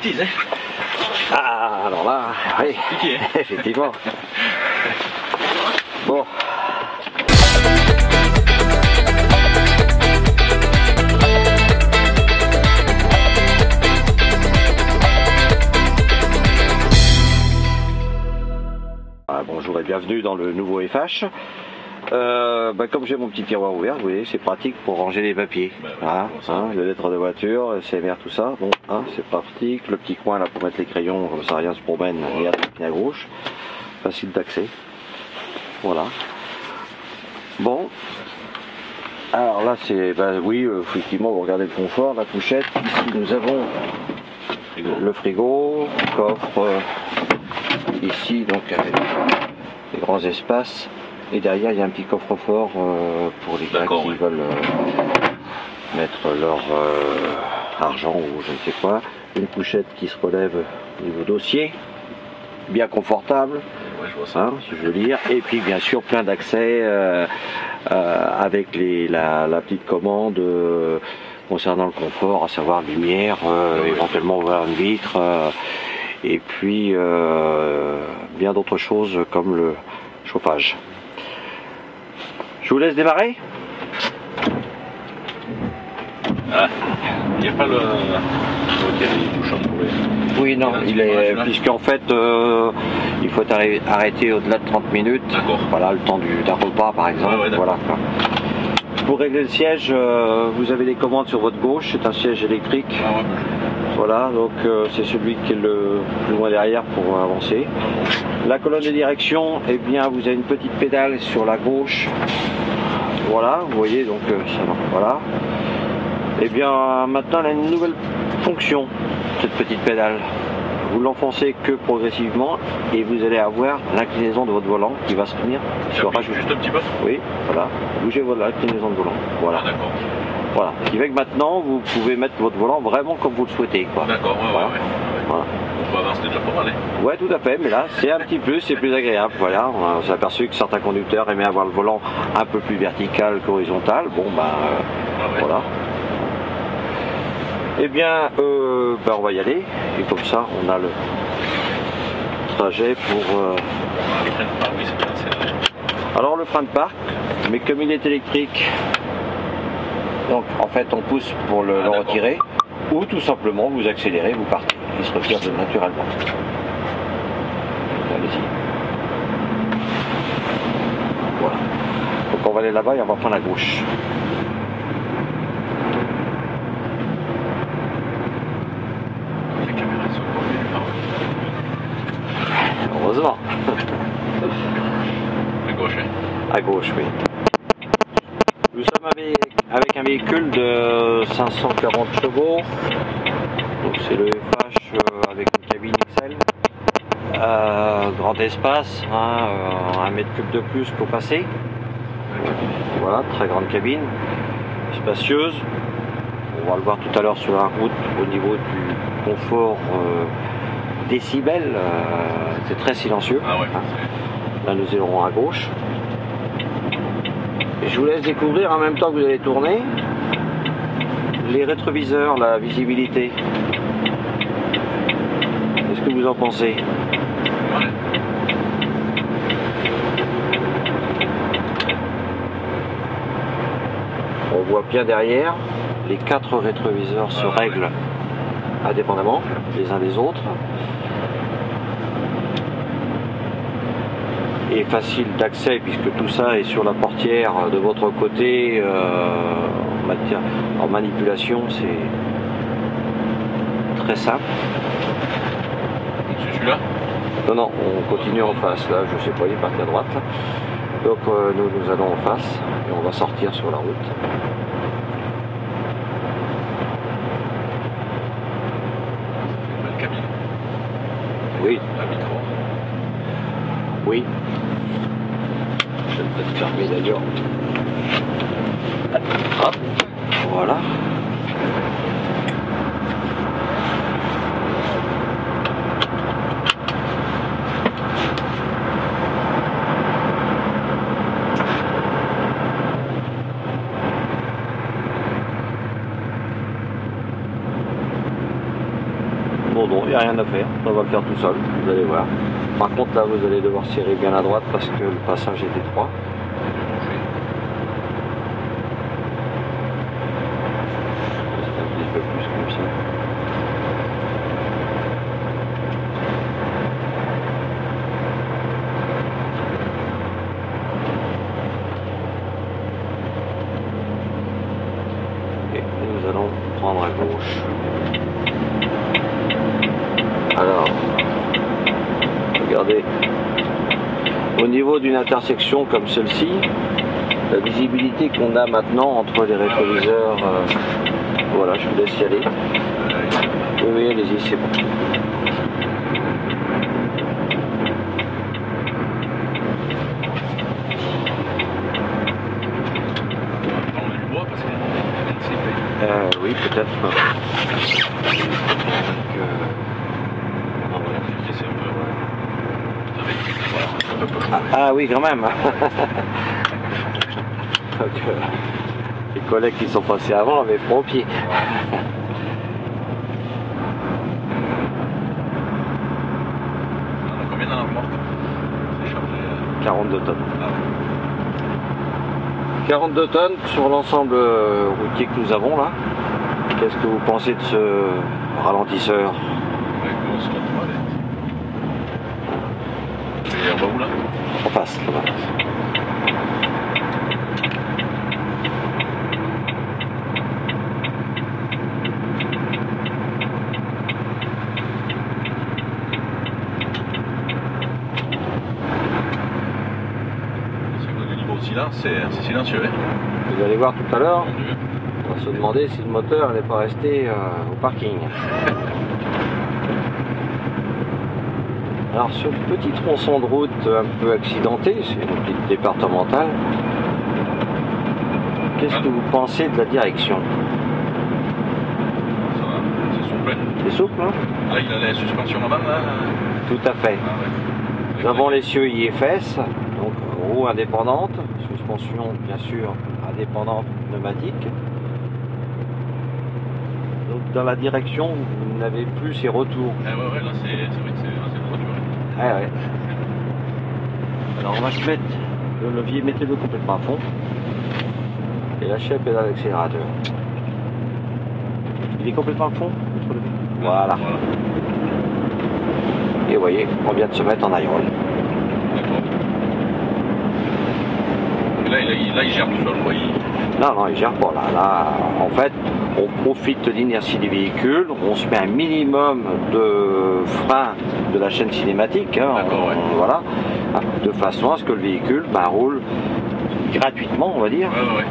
bêtises, hein. Ah, alors là, oui, Piqué, hein. effectivement. Bon. Bonjour et bienvenue dans le nouveau FH. Comme j'ai mon petit tiroir ouvert, vous voyez, c'est pratique pour ranger les papiers. Voilà, les lettres de voiture, le CMR, tout ça. Bon, c'est pratique. Le petit coin là pour mettre les crayons, comme ça rien se promène, et à gauche. Facile d'accès. Voilà. Bon. Alors là, c'est, oui, effectivement, vous regardez le confort, la couchette. Ici, nous avons le frigo, le coffre. Ici, donc, avec des grands espaces. Et derrière, il y a un petit coffre-fort pour les gars qui veulent mettre leur argent ou je ne sais quoi. Une couchette qui se relève au niveau dossier, bien confortable, Ouais, je vois ça. Si je veux dire. Et puis, bien sûr, plein d'accès avec la petite commande concernant le confort, à savoir lumière, éventuellement ouvrir une vitre. Et puis, bien d'autres choses comme le chauffage. Je vous laisse démarrer. Ah, il n'y a pas le touchant pour les... Oui, non, il est, puisqu'en fait, il faut arrêter au-delà de 30 minutes. D'accord. Voilà, le temps d'un repas, par exemple. Ouais, voilà. Pour régler le siège, vous avez les commandes sur votre gauche. C'est un siège électrique. Ah ouais. Voilà, donc c'est celui qui est le plus loin derrière pour avancer. La colonne de direction, eh bien, vous avez une petite pédale sur la gauche. Voilà, vous voyez, donc ça va. Voilà. Eh bien, maintenant, elle a une nouvelle fonction, cette petite pédale. Vous l'enfoncez que progressivement et vous allez avoir l'inclinaison de votre volant qui va se tenir sur rajouter. Juste un petit peu. Oui, voilà. Bougez l'inclinaison de volant. Voilà. Ah, d'accord. Voilà. Ce qui fait que maintenant, vous pouvez mettre votre volant vraiment comme vous le souhaitez. D'accord, voilà. Voilà. On va avancer déjà pas mal, hein. Ouais, tout à fait, mais là, c'est un petit plus, c'est plus agréable. Voilà, on s'est aperçu que certains conducteurs aimaient avoir le volant un peu plus vertical qu'horizontal. Bon, voilà. Eh bien, on va y aller. Et comme ça, on a le trajet pour... Le frein de parc, oui, c'est bien, c'est... Alors, le frein de parc, mais comme il est électrique, donc en fait, on pousse pour le retirer. Ou tout simplement, vous accélérez, vous partez. Il se retire naturellement. Allez-y. Voilà. Donc on va aller là-bas et on va prendre la gauche. Les caméras sont encore mieux. Heureusement. À gauche, hein. À gauche, oui. Nous sommes avec un véhicule de 540 chevaux. Donc c'est le FH avec une cabine XL. Grand espace, 1 mètre cube de plus pour passer. Voilà, très grande cabine, spacieuse. On va le voir tout à l'heure sur la route au niveau du confort décibels. C'est très silencieux. Ah ouais. Là nous irons à gauche. Et je vous laisse découvrir en même temps que vous allez tourner les rétroviseurs, la visibilité. Qu'est-ce que vous en pensez? Ouais. On voit bien derrière, les 4 rétroviseurs se règlent indépendamment les uns des autres. Et facile d'accès puisque tout ça est sur la portière de votre côté. En manipulation, c'est très simple. C'est celui-là? Non, on continue en face. Là, je sais pas, il est parti à droite. Là. Donc nous allons en face et on va sortir sur la route. Une belle cabine. Oui. La vitre. Oui. Je vais peut-être fermer d'ailleurs. Hop. Voilà. n'y a rien à faire, on va le faire tout seul, vous allez voir. Par contre là vous allez devoir serrer bien à droite parce que le passage est étroit. C'est un petit peu plus comme ça. Et nous allons prendre à gauche. Alors, regardez, au niveau d'une intersection comme celle-ci, la visibilité qu'on a maintenant entre les rétroviseurs, voilà, je vous laisse y aller. Oui, allez-y, c'est bon. Oui, peut-être. Ah oui, quand même. Donc, les collègues qui sont passés avant avaient froid aux pieds. On a combien dans la remorque? C'est chargé 42 tonnes. Ah ouais. 42 tonnes sur l'ensemble routier que nous avons là. Qu'est-ce que vous pensez de ce ralentisseur? Ouais, grosse toilette. Et on va où là? En face, là-bas. Le niveau de silence, c'est silencieux. Hein. Vous allez voir tout à l'heure, Mon Dieu. on va se demander si le moteur n'est pas resté au parking. Alors ce petit tronçon de route un peu accidenté, c'est une petite départementale, qu'est-ce que vous pensez de la direction? Ça va, c'est souple. C'est souple, hein? Là, il a la suspension avant, là. Tout à fait. Ah ouais. Nous avons l'essieu IFS, donc roue indépendante, suspension bien sûr indépendante pneumatique. Donc dans la direction, vous n'avez plus ces retours. Ah ouais, là, c'est vrai que c'est trop dur. Ah ouais. Alors on va se mettre le levier, mettez-le complètement à fond et lâchez la pédale d'accélérateur. Il est complètement à fond, votre levier. Voilà. Et vous voyez, on vient de se mettre en aérole. D'accord. Et là, il gère tout seul, quoi. Non, il gère pas là. Là, en fait, on profite de l'inertie du véhicule, on se met un minimum de frein de la chaîne cinématique, hein, ouais. Voilà, de façon à ce que le véhicule roule gratuitement, on va dire, Ouais.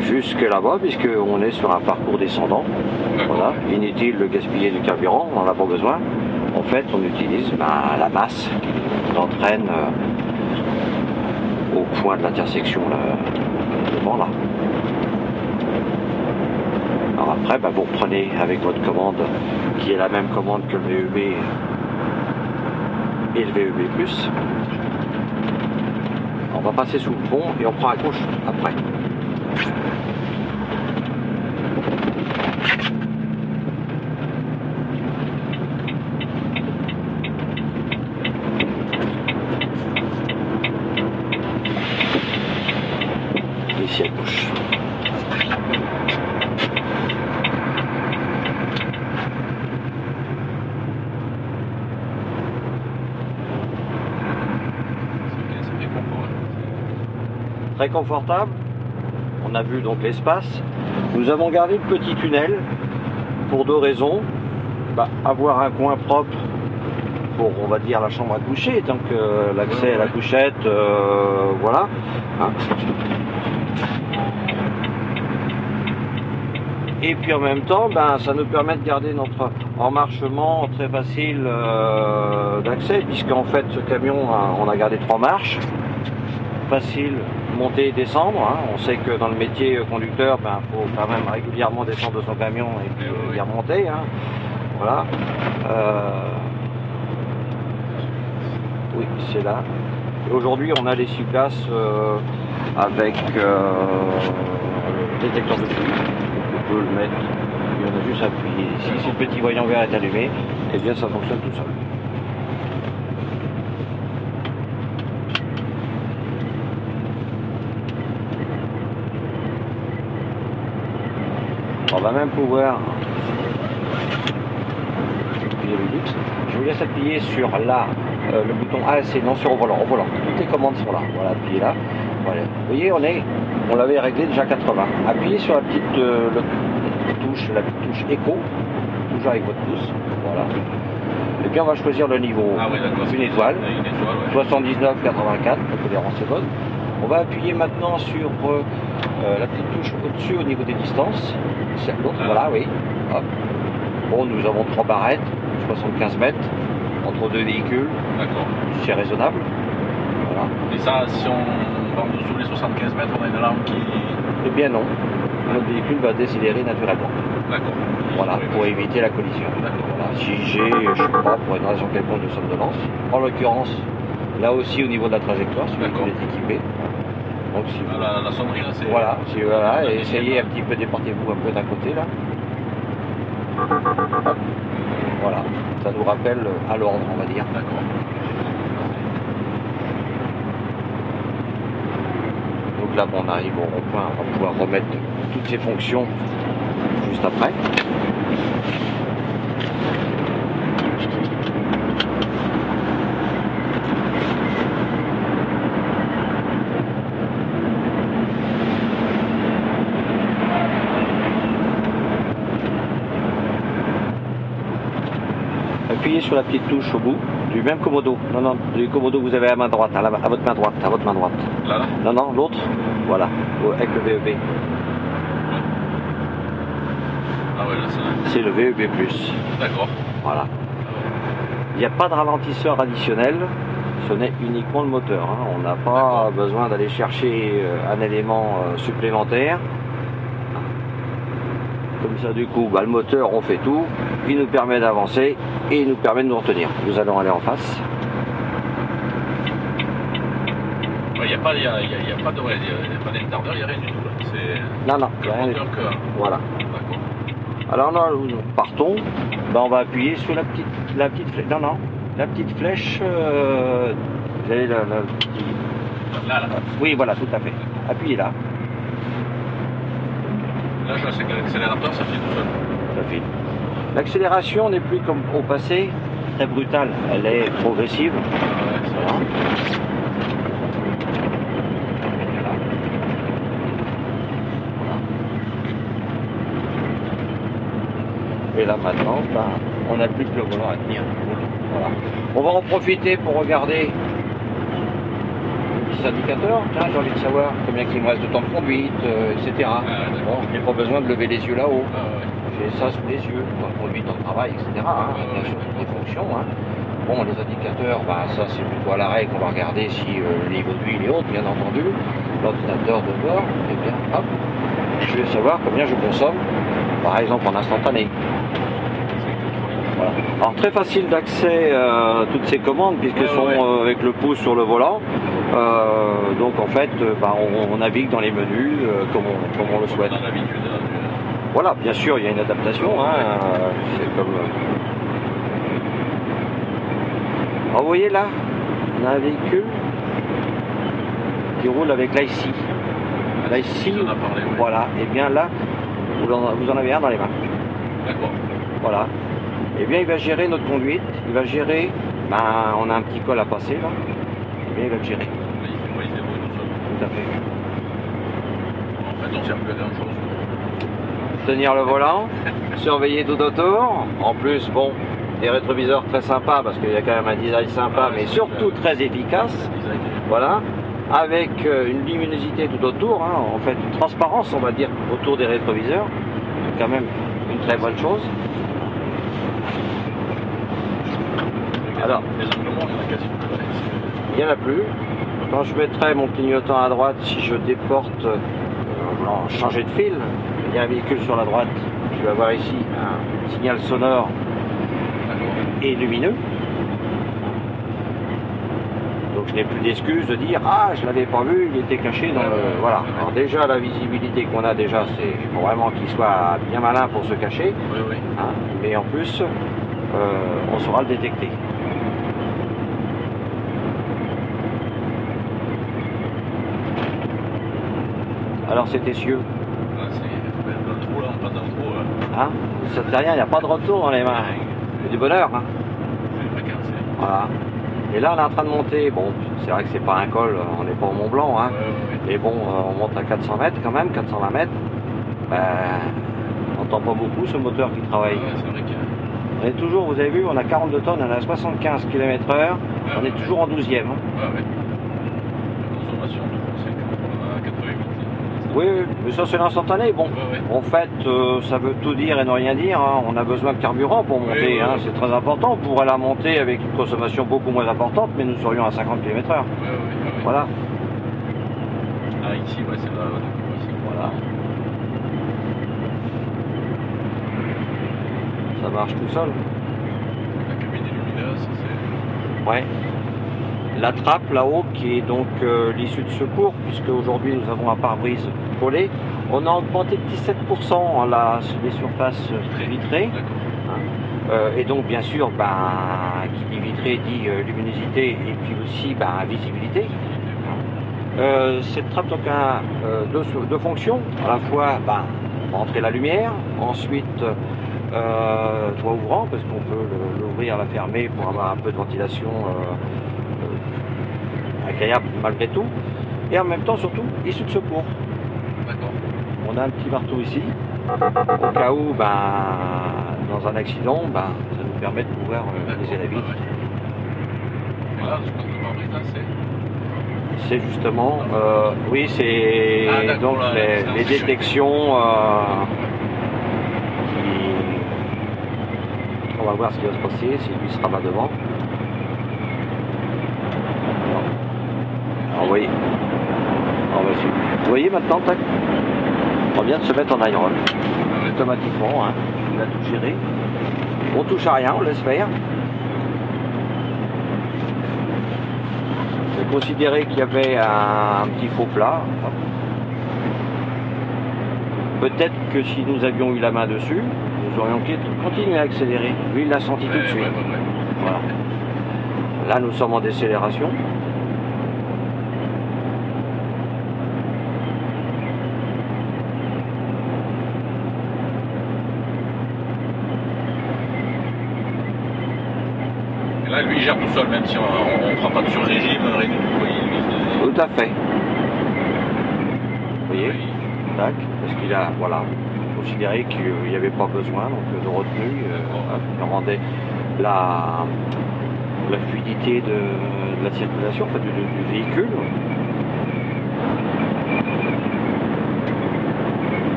jusque là-bas, puisqu'on est sur un parcours descendant. Voilà, inutile de gaspiller du carburant, on n'en a pas besoin. En fait, on utilise la masse qui nous entraîne au point de l'intersection devant là. Alors après, vous reprenez avec votre commande, qui est la même commande que le VEB et le VEB+. On va passer sous le pont et on prend à gauche après. Ici à gauche. Très confortable. On a vu donc l'espace. Nous avons gardé le petit tunnel pour deux raisons. Avoir un coin propre pour, on va dire, la chambre à coucher, donc l'accès à la couchette, voilà. Hein. Et puis en même temps, ça nous permet de garder notre emmarchement très facile d'accès, puisqu'en fait ce camion, on a gardé 3 marches, facile monter et descendre. Hein. On sait que dans le métier conducteur, faut quand même régulièrement descendre de son camion et puis y remonter. Hein. Voilà. Oui, c'est là. Et aujourd'hui, on a l'essuie-glace avec le détecteur de fluide. On peut le mettre. Il y en a juste appuyer ici. Si le petit voyant vert est allumé, et bien ça fonctionne tout seul. On va même pouvoir appuyer le X. Je vous laisse appuyer sur là, le bouton A, c'est non sur au volant. Toutes les commandes sont là. Voilà, appuyez là. Voilà. Vous voyez, on l'avait réglé déjà 80. Appuyez sur la petite touche écho, toujours avec votre pouce. Voilà. Et puis on va choisir le niveau. Ah oui, d'accord. Une étoile. Une étoile, ouais. 79,84. La tolérance est bonne. On va appuyer maintenant sur la petite touche au-dessus au niveau des distances. Voilà, oui. Hop. Bon, nous avons 3 barrettes, 75 mètres entre deux véhicules. D'accord. C'est raisonnable. Voilà. Et ça, si on va en dessous les 75 mètres, on a une lampe qui... Eh bien non. Notre véhicule va décélérer naturellement. D'accord. Voilà, pour éviter la collision. Voilà. Si j'ai, je sais pas, pour une raison quelconque de somnolence, en l'occurrence, là aussi au niveau de la trajectoire, celui qui est équipé. Donc si vous... la sonnerie là, c'est... Voilà, si, voilà, et essayez un petit peu, déportez-vous un peu d'un côté là. Hop. Voilà, ça nous rappelle à l'ordre, on va dire. D'accord. Donc là, bon, on arrive au rond-point, on va pouvoir remettre toutes ces fonctions juste après. Appuyez sur la petite touche au bout du même commodo. Non, du commodo que vous avez à main droite, à votre main droite, Là. Non, l'autre. Voilà, avec le VEB. Ah ouais, là c'est le VEB+. D'accord. Voilà. Il n'y a pas de ralentisseur additionnel, ce n'est uniquement le moteur. Hein. On n'a pas besoin d'aller chercher un élément supplémentaire. Comme ça, du coup, le moteur, on fait tout. Il nous permet d'avancer et il nous permet de nous retenir. Nous allons aller en face. Il n'y a pas d'interdeur, il n'y a rien du tout. Non, il n'y a rien du tout. Voilà. D'accord. Alors là, nous partons. On va appuyer sur la petite flèche. Non, la petite flèche. Vous avez la petite... Là. Oui, voilà, tout à fait. Appuyez là. Là, je sais que l'accélérateur, ça file tout seul. Ça file. L'accélération n'est plus comme au passé, très brutale. Elle est progressive. Voilà. Et là maintenant, on n'a plus que le volant à tenir. Voilà. On va en profiter pour regarder les petits indicateurs. Tiens, j'ai envie de savoir combien il me reste de temps de conduite, etc. Bon, je n'ai pas besoin de lever les yeux là-haut. J'ai ça sous les yeux, temps de conduite, temps de travail, etc. Bien sûr, toutes les fonctions. Bon, les indicateurs, ça c'est plutôt à l'arrêt qu'on va regarder si le niveau de l'huile est haut, bien entendu. L'ordinateur de bord, et bien, hop, je vais savoir combien je consomme, par exemple en instantané. Voilà. Alors très facile d'accès à toutes ces commandes puisqu'elles sont avec le pouce sur le volant. Donc en fait, on navigue dans les menus comme on le souhaite. Voilà, bien sûr, il y a une adaptation. C'est comme. Alors, vous voyez là, on a un véhicule qui roule avec l'IC. L'IC, voilà. Et bien là, vous en avez un dans les mains. D'accord. Voilà. Et bien il va gérer notre conduite, il va gérer, on a un petit col à passer là, et bien il va le gérer. Tout à fait. En fait on sert plus à grand chose. Tenir le volant, surveiller tout autour, en plus bon, des rétroviseurs très sympas parce qu'il y a quand même un design sympa mais surtout très efficace. Voilà. Avec une luminosité tout autour, en fait une transparence on va dire autour des rétroviseurs, c'est quand même une très bonne chose. Alors, il n'y en a plus. Quand je mettrai mon clignotant à droite, si je déporte, changer de fil, il y a un véhicule sur la droite, je vais avoir ici un signal sonore et lumineux. Donc je n'ai plus d'excuses de dire ah je l'avais pas vu, il était caché dans le... Voilà. Alors déjà la visibilité qu'on a déjà, c'est il faut vraiment qu'il soit bien malin pour se cacher. Hein, mais en plus, on saura le détecter. Alors c'est essieux. Hein, ça ne fait rien, il n'y a pas de retour dans les mains. C'est du bonheur. Hein. Voilà. Et là on est en train de monter. Bon, c'est vrai que c'est pas un col, on n'est pas au Mont Blanc. Hein. Mais bon, on monte à 400 mètres quand même, 420 mètres. Ben, on n'entend pas beaucoup ce moteur qui travaille. On est toujours, vous avez vu, on a 42 tonnes, on a 75 km/h, on est toujours en 12e. Hein. Oui, mais ça c'est l'instantané. Bon, en fait, ça veut tout dire et ne rien dire. Hein. On a besoin de carburant pour monter, hein. C'est très important. On pourrait la monter avec une consommation beaucoup moins importante, mais nous serions à 50 km/h. Voilà. Ah, ici, c'est là. Voilà. Ça marche tout seul. La cabine est lumineuse, c'est... Ouais. La trappe là-haut qui est donc l'issue de secours, puisque aujourd'hui nous avons un pare-brise collé. On a augmenté de 17% les surfaces vitrées. Hein. Et donc bien sûr, qui dit vitré dit luminosité et puis aussi visibilité. Cette trappe donc a deux fonctions. À la fois entrer la lumière, ensuite toit ouvrant, parce qu'on peut l'ouvrir, la fermer pour avoir un peu de ventilation agréable malgré tout, et en même temps surtout issue de secours. On a un petit marteau ici au cas où dans un accident ça nous permet de pouvoir briser la vitre. Et là je pense que le pare-brise c'est justement oui c'est donc les détections on va voir ce qui va se passer si lui sera là devant. Alors, vous voyez maintenant, tac, on vient de se mettre en high roll automatiquement, hein. Il a tout géré. On touche à rien, on laisse faire. J'ai considéré qu'il y avait un petit faux plat. Peut-être que si nous avions eu la main dessus, nous aurions continué à accélérer. Lui, il l'a senti tout de suite. Voilà. Là, nous sommes en décélération. Là, lui, il gère tout seul, même si on ne fera pas de sur-régime, tout à fait. Vous voyez, tac, parce qu'il a, voilà, considéré qu'il n'y avait pas besoin donc, de retenue, il rendait la fluidité de la circulation, en fait, du véhicule.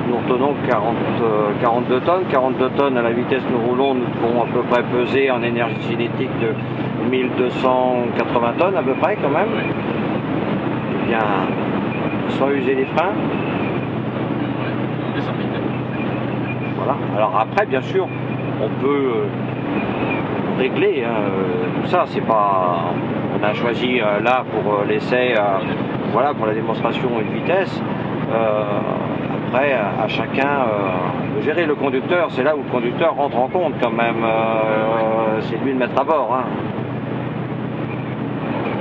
Nous retenons 42 tonnes. 42 tonnes à la vitesse nous roulons, nous devons à peu près peser en énergie cinétique de 1280 tonnes à peu près quand même. Et bien, sans user les freins. Voilà. Alors après, bien sûr, on peut régler tout ça. C'est pas, on a choisi là pour l'essai, voilà, pour la démonstration une vitesse. Après, à chacun de gérer le conducteur. C'est là où le conducteur rentre en compte quand même. C'est lui de mettre à bord. Hein.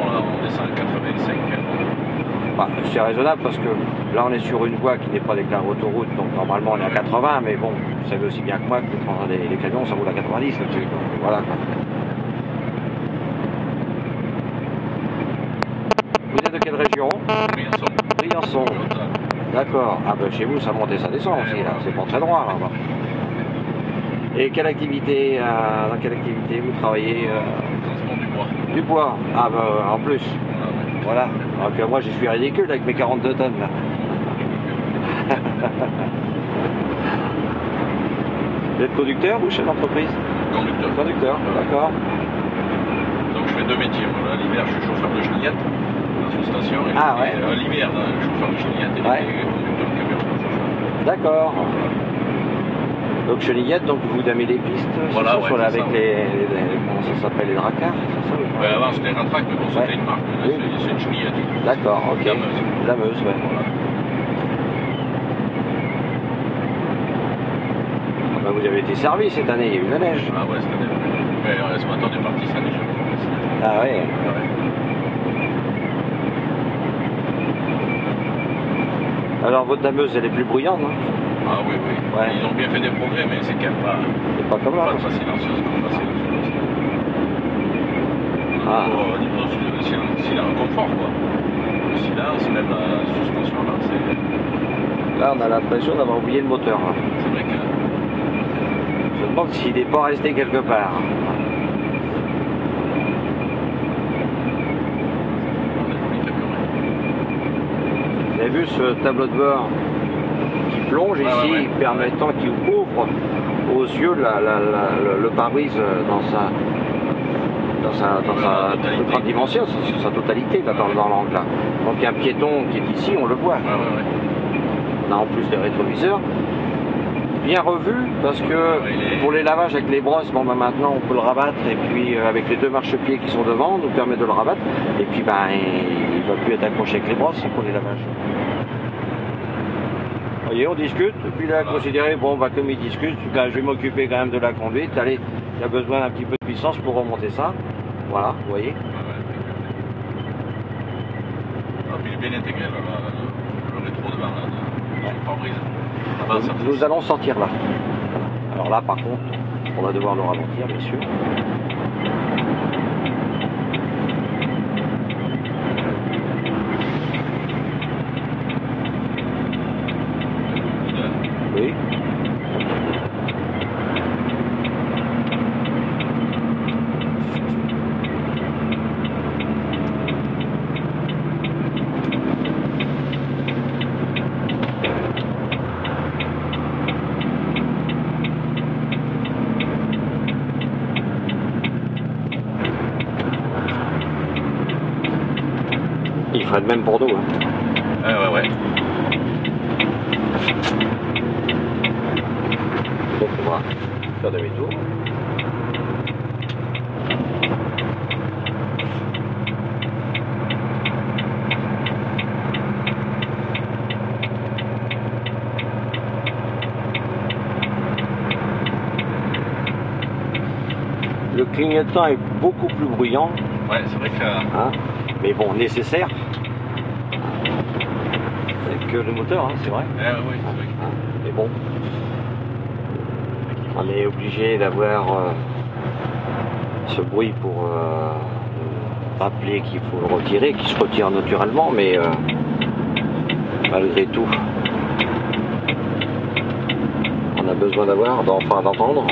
On descend à 85. C'est raisonnable parce que là on est sur une voie qui n'est pas déclarée autoroute, donc normalement on est à 80, mais bon, vous savez aussi bien que moi que les camions ça roule à 90 là-dessus. Donc voilà. Vous êtes de quelle région? Briançon. Briançon. D'accord. Ah ben chez vous ça monte et ça descend aussi là, c'est pas très droit là. Et quelle activité, dans quelle activité vous travaillez Transport du bois. Du bois. Ah ben en plus. Voilà. Donc moi je suis ridicule avec mes 42 tonnes là. Vous êtes conducteur ou chef d'entreprise? Conducteur. Conducteur, d'accord. Donc je fais deux métiers. Voilà, l'hiver je suis chauffeur de chenillette dans une station. Et l'hiver, chauffeur de chenillette et conducteur de camion. D'accord. Donc chenillette, donc vous damez les pistes, voilà, avec les comment ça s'appelle les dracars, c'est ça? Ouais, avant c'était Ratrac, mais bon, c'était une marque. Oui. C'est une chenillette. D'accord, ok. La Meuse. La Meuse, ouais. Voilà. Bah, vous avez été servi cette année, il y a eu la neige. Ah ouais, cette année. Mais ce matin, on est parti, ça neige. Ah ouais. Alors votre dameuse, elle est plus bruyante, non? Ah oui, oui. Ouais. Ils ont bien fait des progrès, mais c'est quand même pas, C'est pas comme là. pas silencieuse comme ça. Ah. Au niveau du silence, un confort, quoi. Le silence, même la suspension, là, c'est... Là, on a l'impression d'avoir oublié le moteur. Là. C'est vrai que... Je me demande s'il n'est pas resté quelque part. Vous avez vu ce tableau de bord qui plonge ici, permettant qu'il ouvre aux yeux le pare-brise dans sa grande dimension, sa totalité là, dans l'angle là. Donc il y a un piéton qui est ici, on le voit. On a en plus des rétroviseurs bien revus parce que pour les lavages avec les brosses, bon ben maintenant on peut le rabattre et puis avec les deux marchepieds qui sont devant, on nous permet de le rabattre et puis ben il ne va plus être accroché avec les brosses pour les lavages. Vous voyez, on discute, et puis là considérer, bon bah comme il discute, ben, je vais m'occuper quand même de la conduite, allez, il y a besoin d'un petit peu de puissance pour remonter ça. Voilà, vous voyez. Ah, puis il est bien intégré là, le rétro devant là, le pare-brise. Nous allons sortir là. Alors là par contre, on va devoir le ralentir bien sûr. Oui. Il ferait de même pour nous. Hein. Ouais. Donc on va faire demi-tour. Le clignotant est beaucoup plus bruyant. Ouais, c'est vrai que... Hein, mais bon, nécessaire. Que le moteur, hein, c'est vrai. Oui, c'est vrai. Mais bon, on est obligé d'avoir ce bruit pour rappeler qu'il faut le retirer, qu'il se retire naturellement, mais malgré tout, on a besoin d'entendre.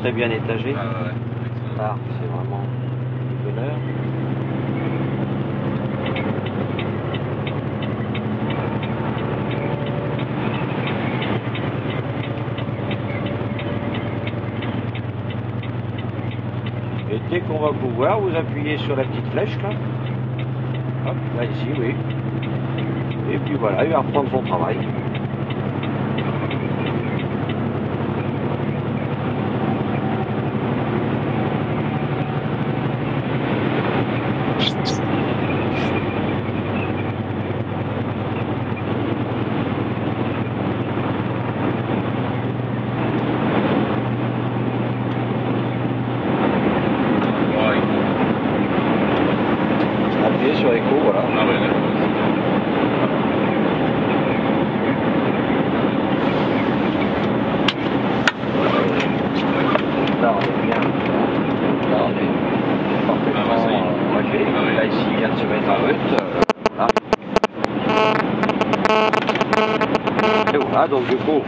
Très bien étagé. Ah, c'est vraiment du bonheur. Et dès qu'on va pouvoir, vous appuyez sur la petite flèche là. Hop, là ici, oui. Et puis voilà, il va reprendre son travail. Appuyez sur écho, voilà. Ah ouais, Voilà, donc du coup,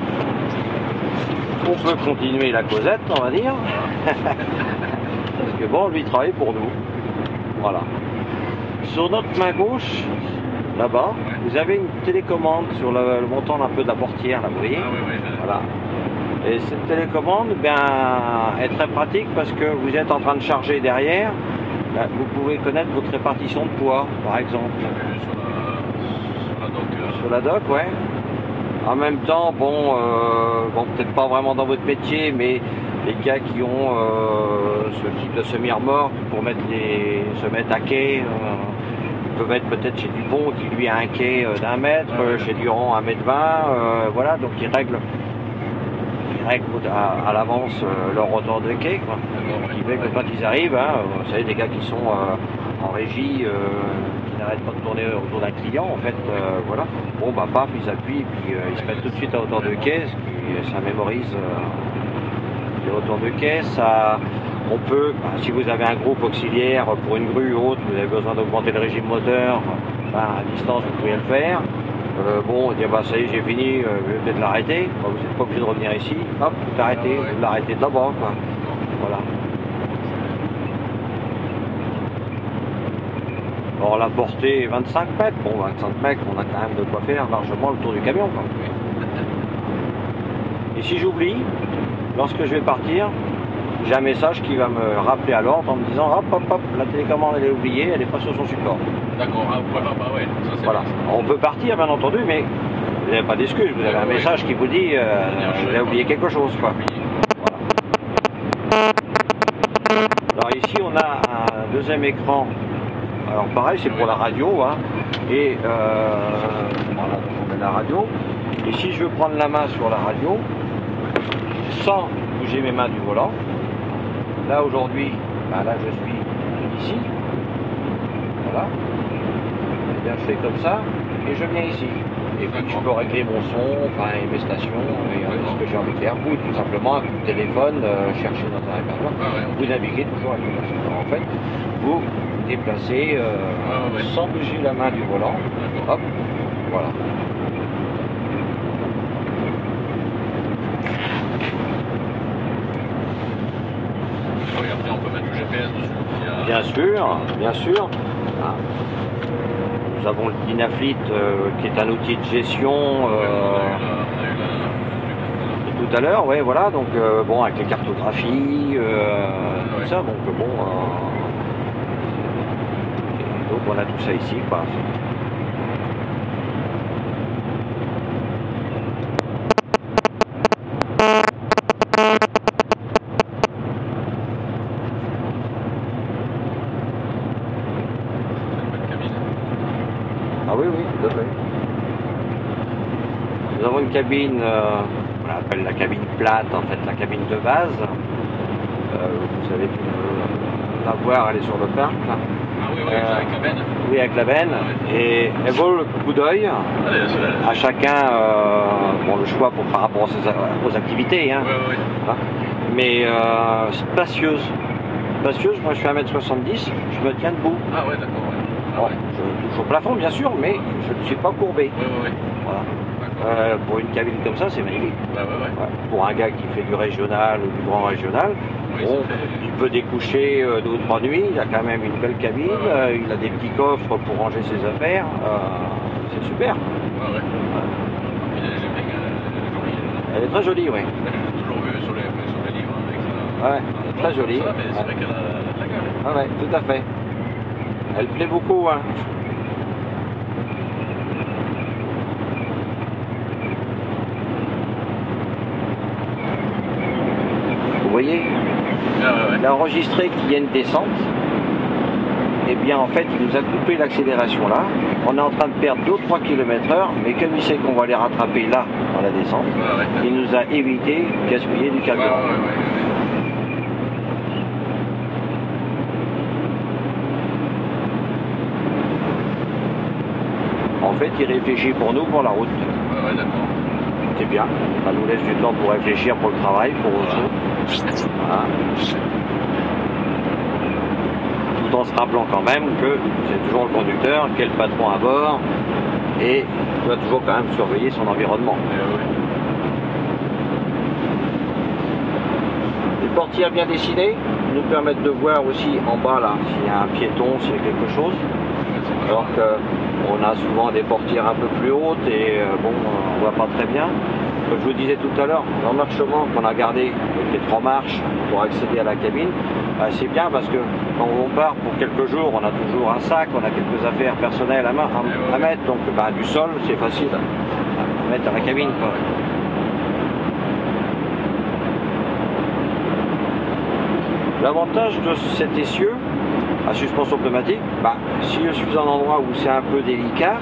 on peut continuer la causette, on va dire. Parce que bon, lui travaille pour nous. Voilà. Sur notre main gauche, là-bas, vous avez une télécommande sur le montant un peu de la portière, là, vous voyez. Voilà. Et cette télécommande, bien, est très pratique parce que vous êtes en train de charger derrière. Là, vous pouvez connaître votre répartition de poids, par exemple. Sur la dock, ouais. En même temps, bon, peut-être pas vraiment dans votre métier, mais les gars qui ont ce type de semi-remorque pour se mettre à quai, peuvent être peut-être chez Dupont qui lui a un quai d'1 mètre, chez Durand 1,20 m, voilà, donc ils règlent à l'avance leur hauteur de quai, quoi. Qui fait que quand ils arrivent, hein, vous savez, des gars qui sont en régie, qui n'arrêtent pas de tourner autour d'un client, en fait, voilà. Bon, bah paf, ils appuient, et puis ils se mettent tout de suite à hauteur de quai, ça mémorise les hauteurs de quai. Ça, on peut, si vous avez un groupe auxiliaire pour une grue ou autre, vous avez besoin d'augmenter le régime moteur, à distance, vous pouvez le faire. Bon, dire bah ça y est, j'ai fini, je vais peut-être l'arrêter. Bah, vous n'êtes pas obligé de revenir ici. Hop, vous l'arrêtez, vous l'arrêtez de là-bas, quoi. Voilà. Alors la portée est 25 mètres. Bon, 25 mètres, on a quand même de quoi faire largement le tour du camion, quoi. Et si j'oublie, lorsque je vais partir, j'ai un message qui va me rappeler à l'ordre en me disant hop, hop, hop, la télécommande elle est oubliée, elle n'est pas sur son support. D'accord, voilà, bah ouais, ça c'est voilà. On peut partir, bien entendu, mais vous n'avez pas d'excuse, vous avez un message qui vous dit vous avez oublié quelque chose, quoi. Voilà. Alors ici, on a un deuxième écran. Alors pareil, c'est pour la radio, hein. Et voilà, donc on met la radio. Et si je veux prendre la main sur la radio, sans bouger mes mains du volant, là aujourd'hui, ben là je suis ici, voilà, et bien je fais comme ça, et je viens ici. Et puis je peux régler mon son, enfin mes stations, et ce que j'ai envie de faire, ou tout simplement un coup de téléphone, chercher dans un répertoire, vous naviguez toujours avec le répertoire. En fait, vous déplacez sans bouger la main du volant, hop, voilà. Et après on peut mettre le GPS dessus. Bien sûr, bien sûr. Ah. Nous avons le Dynafleet qui est un outil de gestion tout à l'heure, ouais, voilà, donc bon, avec les cartographies, tout ça, donc bon, donc on a tout ça ici, quoi. Ah oui, oui, tout à fait. Nous avons une cabine, on appelle la cabine plate, en fait, la cabine de base. Vous savez pu la voir, elle est sur le parc. Là. Ah oui, oui, avec la benne. Oui, avec la benne. Et elle vaut le coup d'œil. À chacun bon, le choix par rapport aux activités. Hein. Oui. Voilà. Mais spacieuse. Spacieuse, moi je suis 1m70, je me tiens debout. Ah ouais, d'accord. Ouais. Bon, je touche au plafond bien sûr, mais je ne suis pas courbé. Oui. Voilà. Pour une cabine comme ça, c'est magnifique. Ouais. Pour un gars qui fait du régional ou du grand régional, bon, il peut découcher 2 ou 3 nuits, il a quand même une belle cabine, il a des petits coffres pour ranger ses affaires, c'est super. Ouais. Elle est très jolie, oui. J'ai toujours vu sur les livres avec ça. Ouais, elle est très jolie. Ça, mais c'est vrai qu'elle a de la gueule. Ah ouais, tout à fait. Elle plaît beaucoup, hein. Vous voyez, il a enregistré qu'il y a une descente. Et bien en fait, il nous a coupé l'accélération là. On est en train de perdre 2 ou 3 km/h, mais comme il sait qu'on va les rattraper là, dans la descente, il nous a évité de gaspiller du carburant. En fait, il réfléchit pour nous, pour la route. Ouais, d'accord. C'est bien. Ça nous laisse du temps pour réfléchir pour le travail, pour autre chose. Voilà. Tout en se rappelant quand même que c'est toujours le conducteur, qui est le patron à bord, et doit toujours quand même surveiller son environnement. portières bien dessinées nous permettent de voir aussi en bas là s'il y a un piéton, s'il y a quelque chose. Alors qu'on a souvent des portières un peu plus hautes et bon, on voit pas très bien. Comme je vous disais tout à l'heure, dans notre chemin qu'on a gardé avec les 3 marches pour accéder à la cabine, c'est bien parce que quand on part pour quelques jours, on a toujours un sac, on a quelques affaires personnelles à mettre, donc du sol c'est facile à mettre à la cabine, quoi. L'avantage de cet essieu à suspension pneumatique, si je suis dans un endroit où c'est un peu délicat,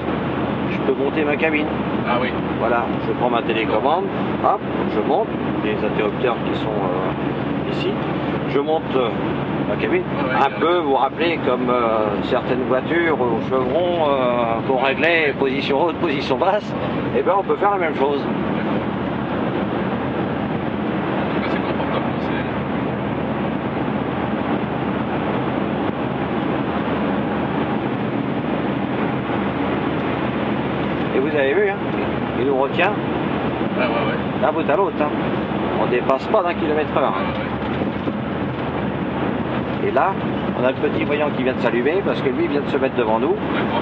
je peux monter ma cabine. Ah oui. Voilà, je prends ma télécommande, hop, je monte, les interrupteurs qui sont ici, je monte ma cabine. Un peu, vous vous rappelez, comme certaines voitures au chevron qu'on réglait position haute, position basse, et on peut faire la même chose. C'est confortable. Et vous avez vu, hein, il nous retient d'un bout à l'autre. Hein. On dépasse pas d'1 km/h. Et là, on a le petit voyant qui vient de s'allumer parce que lui vient de se mettre devant nous.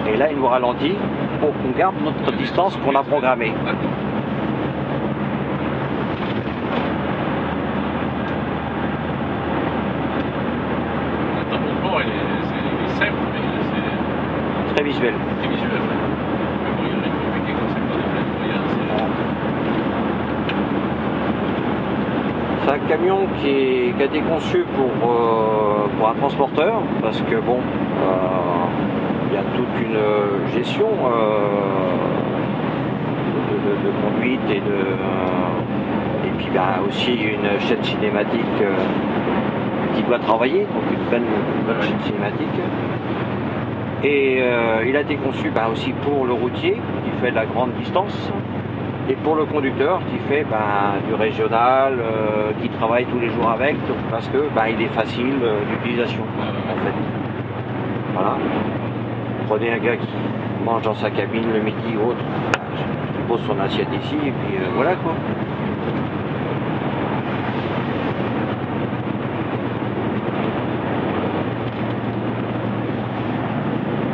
Et là, il nous ralentit pour qu'on garde notre distance qu'on a programmée. C'est simple, mais c'est très visuel. Très visuel. C'est un camion qui a été conçu pour un transporteur parce que bon, il y a toute une gestion de conduite et puis aussi une chaîne cinématique qui doit travailler, donc une bonne chaîne cinématique. Et il a été conçu aussi pour le routier qui fait de la grande distance. Et pour le conducteur qui fait du régional, qui travaille tous les jours avec, parce que il est facile d'utilisation en fait. Voilà. Prenez un gars qui mange dans sa cabine le midi ou autre, il pose son assiette ici et puis voilà quoi.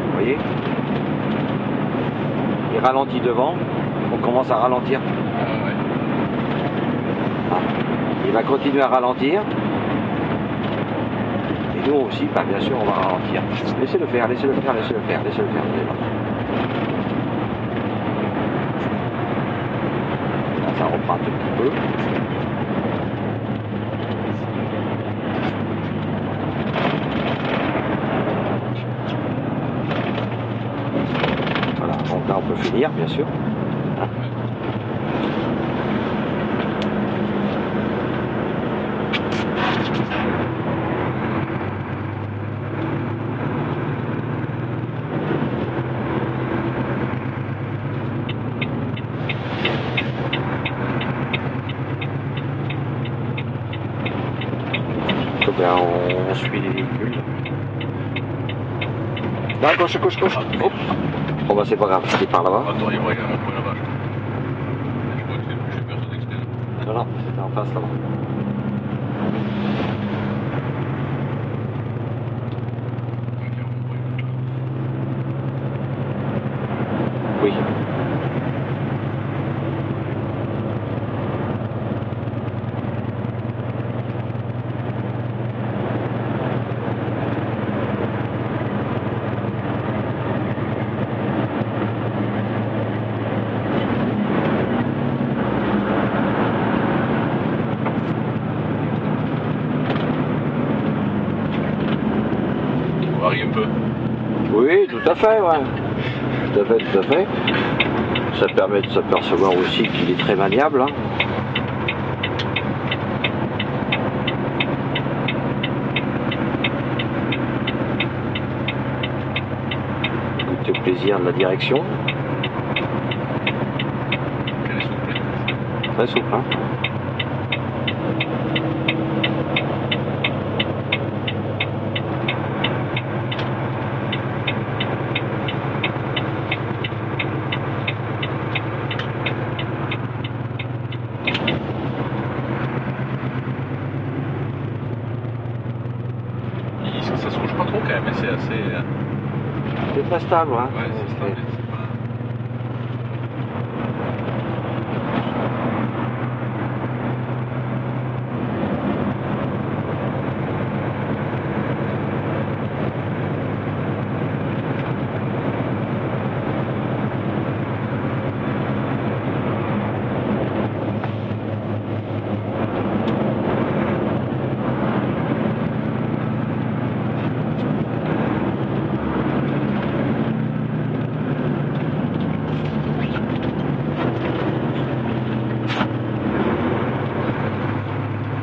Vous voyez? Il ralentit devant. On commence à ralentir. Il va continuer à ralentir. Et nous aussi, bien sûr, on va ralentir. Laissez-le faire, laissez-le faire, laissez-le faire, laissez-le faire. Là, ça reprend un tout petit peu. Voilà, donc là, on peut finir, bien sûr. On suit les véhicules. Là, gauche. Hop. Bon c'est pas grave, c'est par là-bas. Attends, il y a un point là-bas. Je crois que c'est personne externe. Non, c'était en face là-bas. Oui. Un peu. Oui, tout à fait, ouais. Tout à fait. Ça permet de s'apercevoir aussi qu'il est très maniable. Hein. Goûtez au plaisir de la direction. Très souple, hein. mais c'est assez... C'est très stable, hein. Ouais, c'est stable.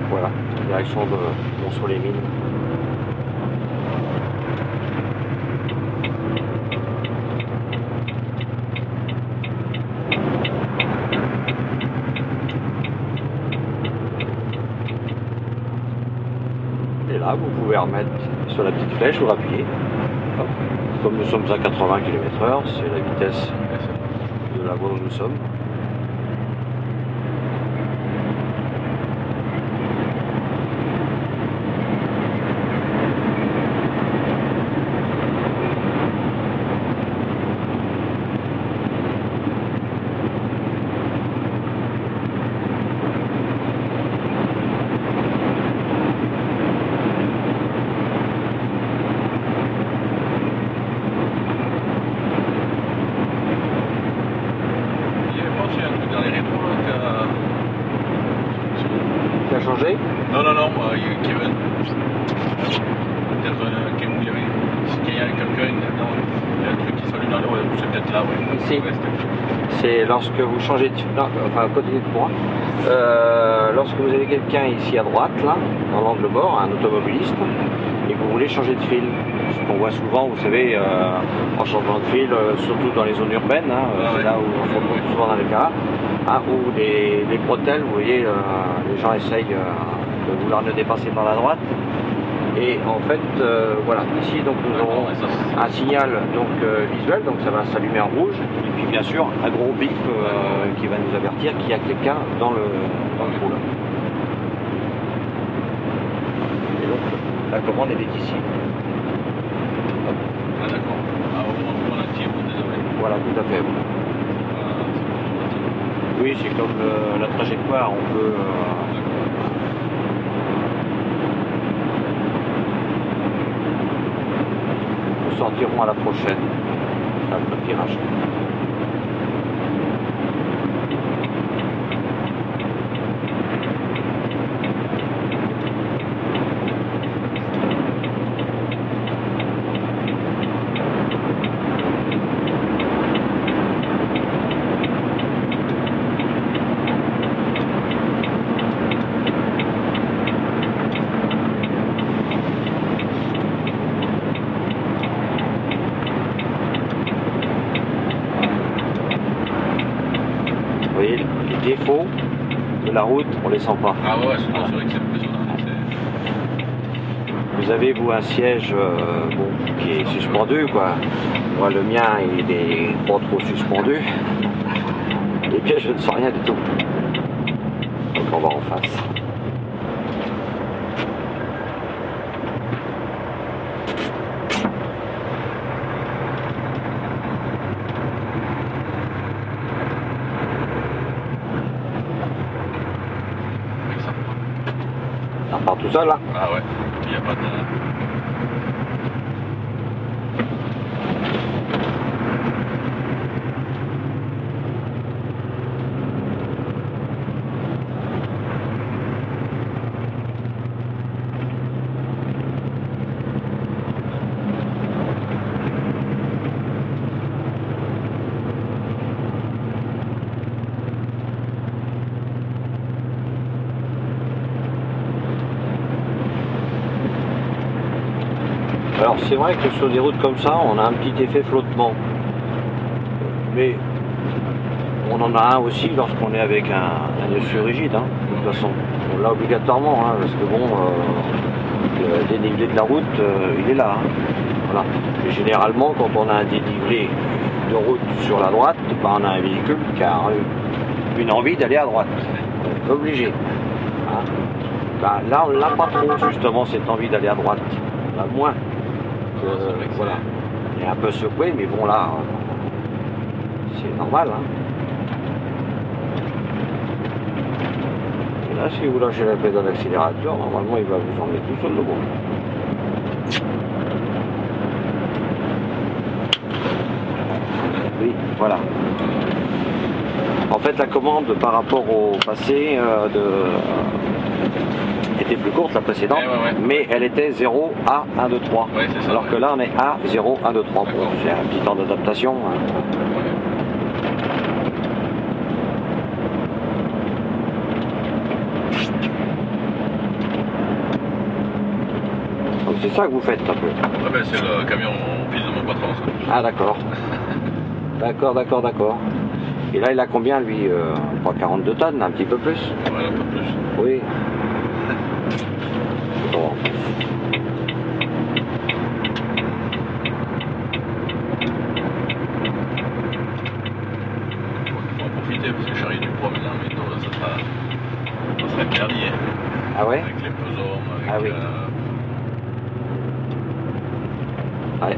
Voilà, direction de Mont-sur-les-Mines. Et là, vous pouvez remettre sur la petite flèche ou appuyer. Comme nous sommes à 80 km/h, c'est la vitesse de la voie où nous sommes. Qui a changé? Non, il y a Kevin. Peut-être qu'il y a quelqu'un, il y a un truc qui s'allume dans l'eau, c'est peut-être là, oui. Ici. C'est lorsque vous changez de... Non, enfin, continuez de moi. Lorsque vous avez quelqu'un ici à droite, là, dans l'angle mort, un automobiliste, et que vous voulez changer de fil. Ce qu'on voit souvent, vous savez, en changement de fil, surtout dans les zones urbaines, hein, c'est là où on se retrouve souvent dans les cas, hein, où les bretelles, vous voyez, les gens essayent de vouloir le dépasser par la droite. Et en fait, voilà, ici donc nous aurons un signal donc visuel, donc ça va s'allumer en rouge, et puis bien sûr un gros bip qui va nous avertir qu'il y a quelqu'un dans le trou là. Et donc la commande elle est ici. Ah d'accord. Ah, on active, désolé. Voilà, tout à fait. Oui, c'est comme la trajectoire, on peut... nous sortirons à la prochaine. Après le tirage. Vous voyez, les défauts de la route, on les sent pas. Ah ouais, c'est vrai que c'est impressionnant. Vous avez, vous, un siège bon, qui est suspendu, quoi. Moi, le mien, il est pas trop suspendu. Et bien, je ne sens rien du tout. Donc, on va en face. Ça part tout seul, là. Ah ouais, il n'y a pas de... Alors c'est vrai que sur des routes comme ça, on a un petit effet flottement. Mais on en a un aussi lorsqu'on est avec un dessus rigide, hein, de toute façon. On l'a obligatoirement, hein, parce que bon, le dénivelé de la route, il est là. Hein. Voilà. Et généralement, quand on a un dénivelé de route sur la droite, ben, on a un véhicule qui a une envie d'aller à droite. Obligé. Hein. Ben, là, on l'a pas trop, justement, cette envie d'aller à droite. Ben, moins. voilà. Il est un peu secoué, mais bon là, c'est normal. Hein. Et là, si vous lâchez la pédale d'accélérateur, normalement il va vous emmener tout seul le bon. Oui, voilà. En fait, la commande par rapport au passé était plus courte, la précédente, mais elle était 0, A, 1, 2, 3. Ouais, ça, alors que là, on est A, 0, 1, 2, 3. Bon, c'est un petit temps d'adaptation. Hein. Donc c'est ça que vous faites un peu. Ah ben, c'est le camion fils de mon patron, ça. Ah d'accord. D'accord. Et là, il a combien, lui 42 tonnes, un petit peu plus? Ouais, un peu plus. Oui. Bon. On va profiter parce que Charlie du poids maintenant, mais non, ça sera dernier. Ah ouais? Avec les pesomes, avec... Ah oui. Ouais.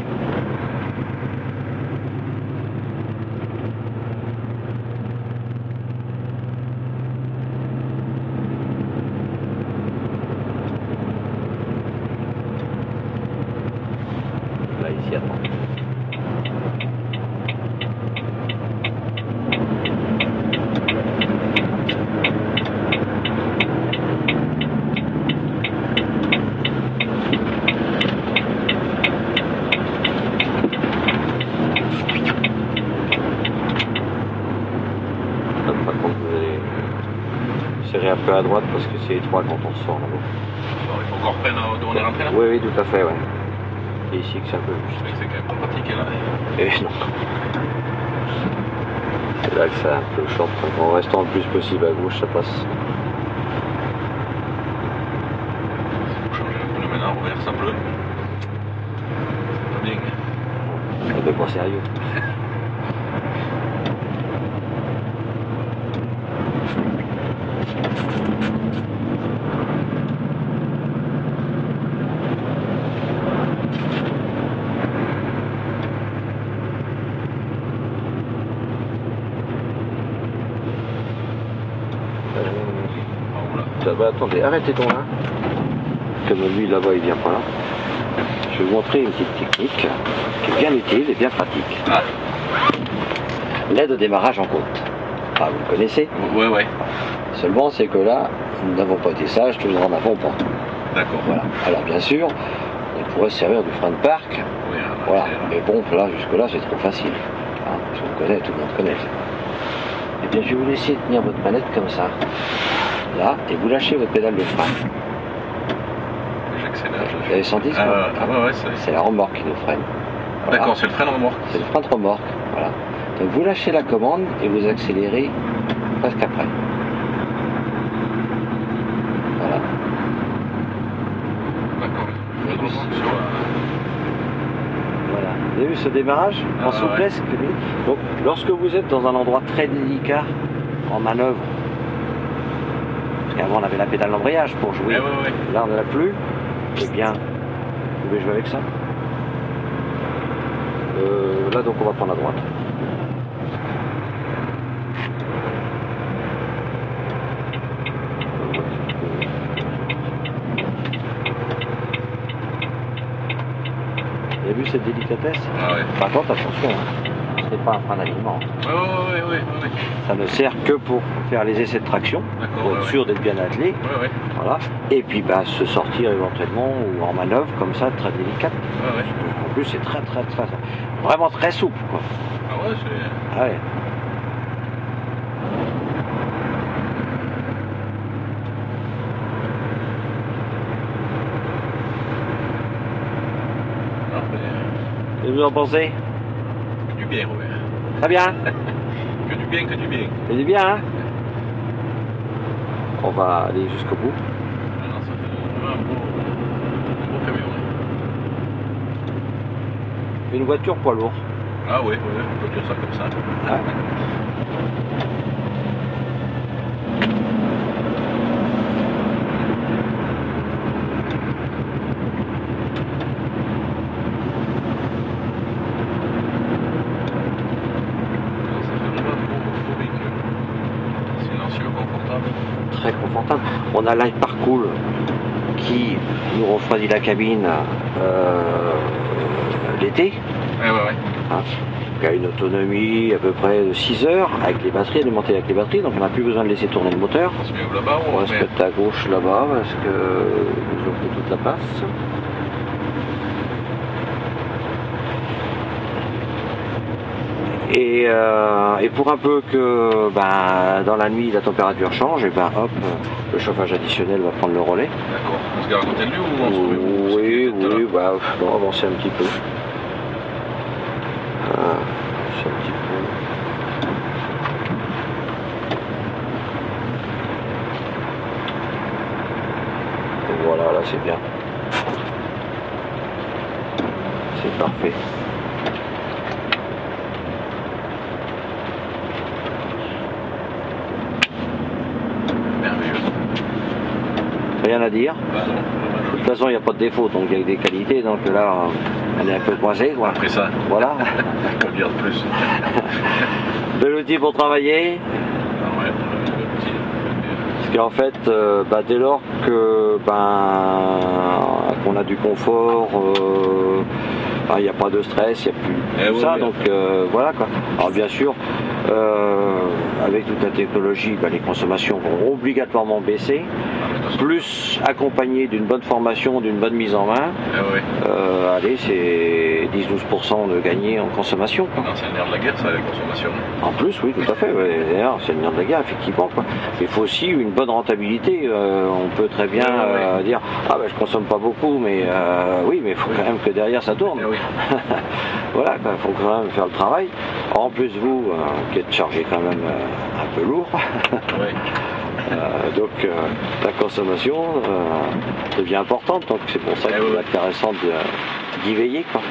Là, ici, attends. Serrer un peu à droite parce que c'est étroit quand on sort là-bas. Il faut qu'on reprenne d'où on est rentré là? Oui, tout à fait, ouais. Et ici que c'est un peu juste. Mais c'est quand même pas pratiqué là. Et non. C'est là que c'est un peu short. En restant le plus possible à gauche, ça passe. Il faut changer un peu le maintenant, regarde, ça pleut. C'est pas bien. Ça fait pas sérieux. Ça va, attendez, arrêtez donc là. Comme lui là-bas il vient pas là. Je vais vous montrer une petite technique qui est bien utile et bien pratique. Ah. L'aide au démarrage en côte. Ah, vous le connaissez? Ouais. Seulement c'est que là, nous n'avons pas été sages, nous n'en avons pas. D'accord. Voilà. Alors bien sûr, on pourrait se servir du frein de parc. Oui, voilà. Mais bon, là, jusque-là, c'est trop facile. Hein, tout le monde connaît. Eh bien, je vais vous laisser tenir votre manette comme ça. Là, et vous lâchez votre pédale de frein. J'accélère. Vous avez senti ça? Ouais, c'est la remorque qui nous freine. Voilà. D'accord, c'est le frein de remorque. C'est le frein de remorque, voilà. Donc vous lâchez la commande et vous accélérez presque après. Voilà. D'accord. Voilà. Vous avez vu ce démarrage en souplesse? Ouais. Donc lorsque vous êtes dans un endroit très délicat en manœuvre, parce qu'avant on avait la pédale d'embrayage pour jouer, là on ne l'a plus, eh bien vous pouvez jouer avec ça. Là donc on va prendre à droite. Vous avez vu cette délicatesse? Par contre attention, hein. Ce n'est pas un frein d'alignement. Oui. Ça ne sert que pour faire les essais de traction, pour être sûr d'être bien attelé. Voilà. Et puis se sortir éventuellement ou en manœuvre comme ça, très délicate. En plus c'est très vraiment très souple quoi. Ah ouais, c'est... Ah ouais. Et vous en pensez? Que du bien, Robert. Très bien. Que du bien. C'est du bien, hein? On va aller jusqu'au bout. Non, ça fait un beau camion. Une voiture poids lourd. Ah oui, on peut dire ça comme ça. Ah. On a l'Hypercool qui nous refroidit la cabine l'été. Hein, qui a une autonomie à peu près de 6 heures avec les batteries, alimentées avec les batteries, donc on n'a plus besoin de laisser tourner le moteur. On va se mettre à gauche là-bas parce que nous offre toute la place. Et pour un peu que dans la nuit la température change, et hop, le chauffage additionnel va prendre le relais. D'accord. On se garde à côté de lui ou on se Oui, on va avancer un petit peu. Un petit peu. Voilà, là c'est bien. C'est parfait. Merveilleux. Rien à dire. De toute façon, il n'y a pas de défaut, donc il y a des qualités, donc là, elle est un peu coincée, quoi. Après ça, voilà. on regarde plus. De l'outil pour travailler. Ah ouais, parce qu'en fait, dès lors que qu'on a du confort, il n'y a pas de stress, il n'y a plus tout ça, donc voilà quoi. Alors bien sûr, avec toute la technologie, les consommations vont obligatoirement baisser, plus accompagné d'une bonne formation, d'une bonne mise en main. Allez, c'est 10-12% de gagné en consommation. C'est le nerf de la guerre, ça, la consommation. En plus, oui, tout à fait. D'ailleurs, c'est le nerf de la guerre, effectivement. Quoi. Il faut aussi une bonne rentabilité. On peut très bien dire je consomme pas beaucoup, mais oui, mais il faut quand même que derrière ça tourne. Voilà, il faut quand même faire le travail. En plus, vous, qui êtes chargé quand même un peu lourd. Donc la consommation devient importante, donc c'est pour ça qu'il est intéressant d'y veiller quoi.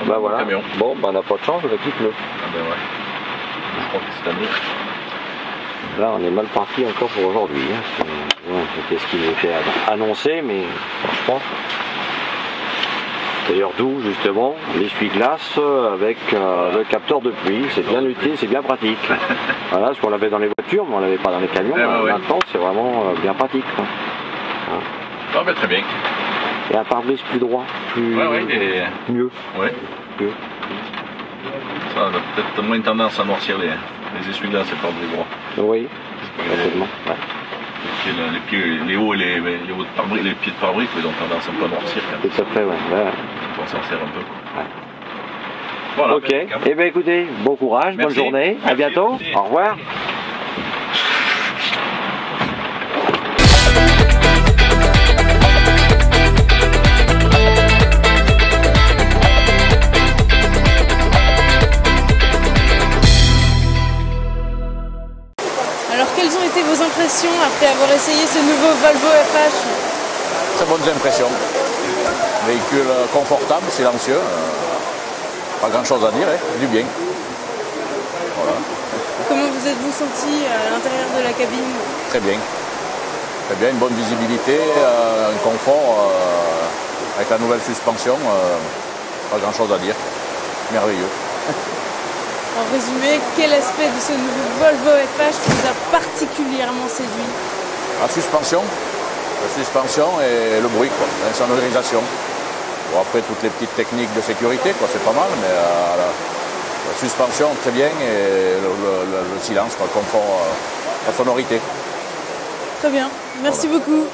Voilà. Bon, on n'a pas de chance avec il pleut. Je crois que c'est à nous. Là on est mal parti encore pour aujourd'hui. C'était ce qui était annoncé, mais franchement. D'ailleurs d'où justement l'essuie-glace avec le capteur de pluie, c'est bien utile, c'est bien pratique. Voilà, parce qu'on l'avait dans les voitures, mais on l'avait pas dans les camions. Maintenant c'est vraiment bien pratique. Quoi. Hein. Très bien. Et un pare-brise plus droit, plus mieux. Mieux. Ça a peut-être moins tendance à noircir les essuie-glaces et le pare-brise droit. Oui, certainement. Les hauts et les pieds de pare-brise ont tendance à un peu à noircir. Tout à fait, On s'en sert un peu. Voilà, ok, et bien écoutez, bon courage, bonne journée, à bientôt, au revoir. Alors quelles ont été vos impressions après avoir essayé ce nouveau Volvo FH? Très bonnes impressions. Véhicule confortable, silencieux. Pas grand chose à dire, du bien. Voilà. Comment vous êtes-vous senti à l'intérieur de la cabine? Très bien. Très bien, une bonne visibilité, un confort avec la nouvelle suspension. Pas grand chose à dire. Merveilleux. En résumé, quel aspect de ce nouveau Volvo FH vous a particulièrement séduit? La suspension et le bruit, la sonorisation. Bon, après toutes les petites techniques de sécurité, c'est pas mal, mais la suspension très bien et le silence, le confort, la sonorité. Très bien, merci beaucoup.